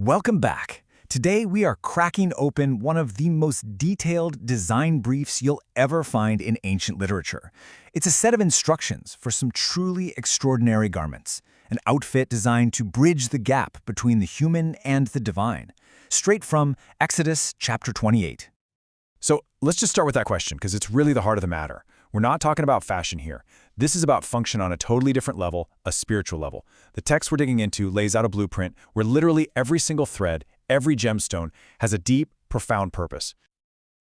Welcome back. Today we are cracking open one of the most detailed design briefs you'll ever find in ancient literature. It's a set of instructions for some truly extraordinary garments, an outfit designed to bridge the gap between the human and the divine, straight from Exodus chapter 28. So let's just start with that question because it's really the heart of the matter. We're not talking about fashion here. This is about function on a totally different level, a spiritual level. The text we're digging into lays out a blueprint where literally every single thread, every gemstone, has a deep, profound purpose.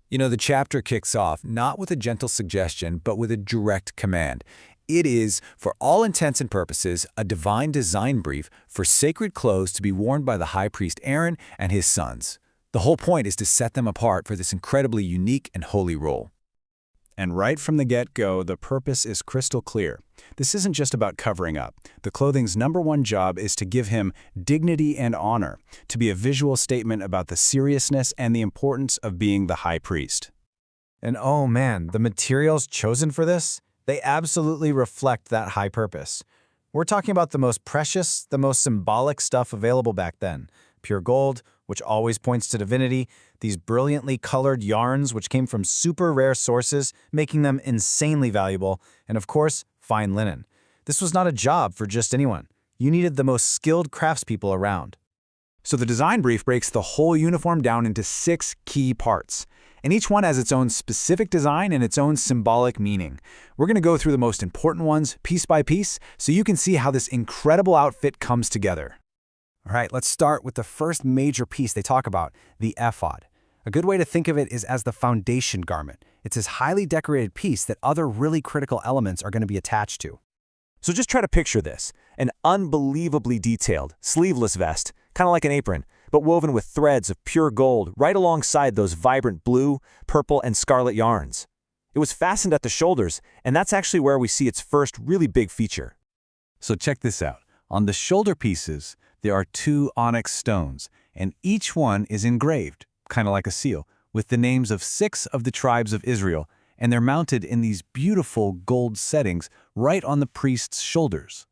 The chapter kicks off not with a gentle suggestion, but with a direct command. It is, for all intents and purposes, a divine design brief for sacred clothes to be worn by the high priest Aaron and his sons. The whole point is to set them apart for this incredibly unique and holy role. And right from the get-go, the purpose is crystal clear. This isn't just about covering up. The clothing's #1 job is to give him dignity and honor, to be a visual statement about the seriousness and the importance of being the high priest. And oh man, the materials chosen for this, they absolutely reflect that high purpose. We're talking about the most precious, the most symbolic stuff available back then. Pure gold, which always points to divinity, these brilliantly colored yarns which came from super rare sources, making them insanely valuable, and of course, fine linen. This was not a job for just anyone. You needed the most skilled craftspeople around. So the design brief breaks the whole uniform down into 6 key parts, and each one has its own specific design and its own symbolic meaning. We're going to go through the most important ones piece by piece so you can see how this incredible outfit comes together. All right, let's start with the first major piece they talk about, the ephod. A good way to think of it is as the foundation garment. It's this highly decorated piece that other really critical elements are going to be attached to. So just try to picture this, an unbelievably detailed, sleeveless vest, kind of like an apron, but woven with threads of pure gold right alongside those vibrant blue, purple, and scarlet yarns. It was fastened at the shoulders, and that's actually where we see its first really big feature. So check this out. On the shoulder pieces, there are 2 onyx stones, and each one is engraved, kind of like a seal, with the names of 6 of the tribes of Israel, and they're mounted in these beautiful gold settings right on the priest's shoulders.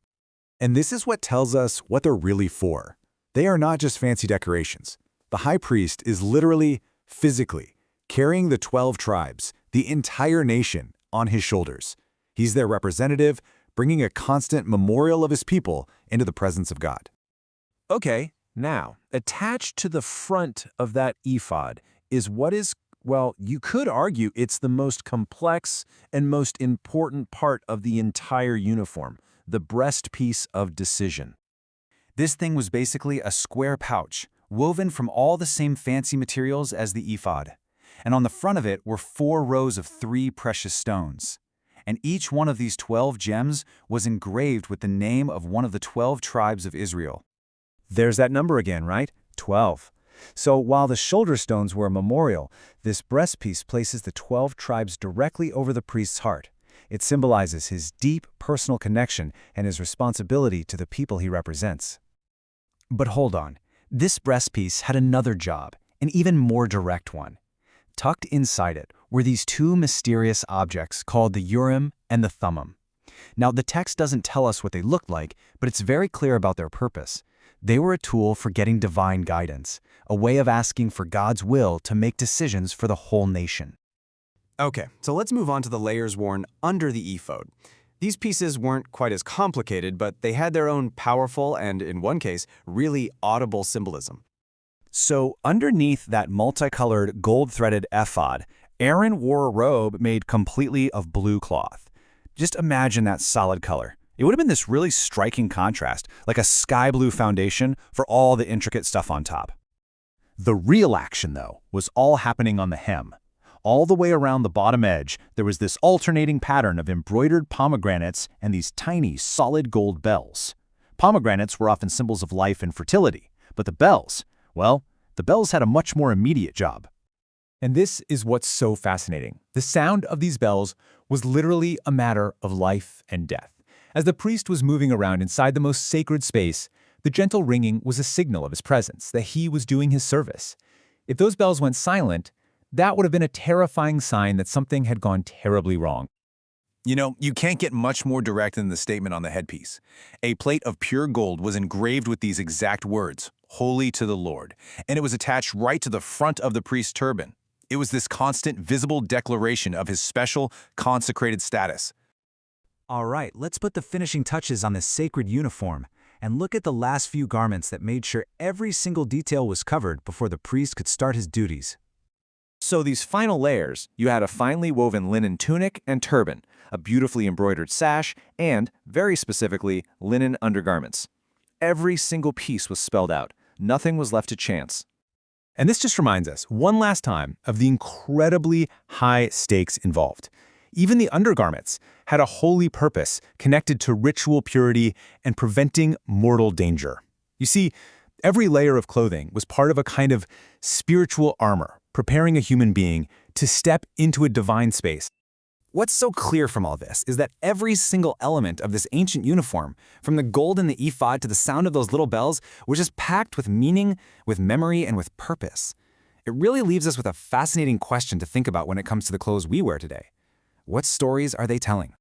And this is what tells us what they're really for. They are not just fancy decorations. The high priest is literally, physically, carrying the 12 tribes, the entire nation, on his shoulders. He's their representative, bringing a constant memorial of his people into the presence of God. Okay, now, attached to the front of that ephod is what is, well, you could argue it's the most complex and most important part of the entire uniform, the breastpiece of decision. This thing was basically a square pouch, woven from all the same fancy materials as the ephod. And on the front of it were 4 rows of 3 precious stones. And each one of these 12 gems was engraved with the name of one of the 12 tribes of Israel. There's that number again, right? 12. So while the shoulder stones were a memorial, this breastpiece places the 12 tribes directly over the priest's heart. It symbolizes his deep personal connection and his responsibility to the people he represents. But hold on, this breastpiece had another job, an even more direct one. Tucked inside it were these 2 mysterious objects called the Urim and the Thummim. Now, the text doesn't tell us what they looked like, but it's very clear about their purpose. They were a tool for getting divine guidance, a way of asking for God's will to make decisions for the whole nation. Okay, so let's move on to the layers worn under the ephod. These pieces weren't quite as complicated, but they had their own powerful and, in one case, really audible symbolism. So underneath that multicolored gold-threaded ephod, Aaron wore a robe made completely of blue cloth. Just imagine that solid color. It would have been this really striking contrast, like a sky blue foundation for all the intricate stuff on top. The real action, though, was all happening on the hem. All the way around the bottom edge, there was this alternating pattern of embroidered pomegranates and these tiny, solid gold bells. Pomegranates were often symbols of life and fertility, but the bells, well, the bells had a much more immediate job. And this is what's so fascinating. The sound of these bells was literally a matter of life and death. As the priest was moving around inside the most sacred space, the gentle ringing was a signal of his presence, that he was doing his service. If those bells went silent, that would have been a terrifying sign that something had gone terribly wrong. You can't get much more direct than the statement on the headpiece. A plate of pure gold was engraved with these exact words, holy to the Lord, and it was attached right to the front of the priest's turban. It was this constant, visible declaration of his special, consecrated status. All right, let's put the finishing touches on this sacred uniform and look at the last few garments that made sure every single detail was covered before the priest could start his duties. So these final layers, you had a finely woven linen tunic and turban, a beautifully embroidered sash, and, very specifically, linen undergarments. Every single piece was spelled out. Nothing was left to chance. And this just reminds us, one last time, of the incredibly high stakes involved. Even the undergarments had a holy purpose connected to ritual purity and preventing mortal danger. You see, every layer of clothing was part of a kind of spiritual armor, preparing a human being to step into a divine space. What's so clear from all this is that every single element of this ancient uniform, from the gold in the ephod to the sound of those little bells, was just packed with meaning, with memory, and with purpose. It really leaves us with a fascinating question to think about when it comes to the clothes we wear today. What stories are they telling?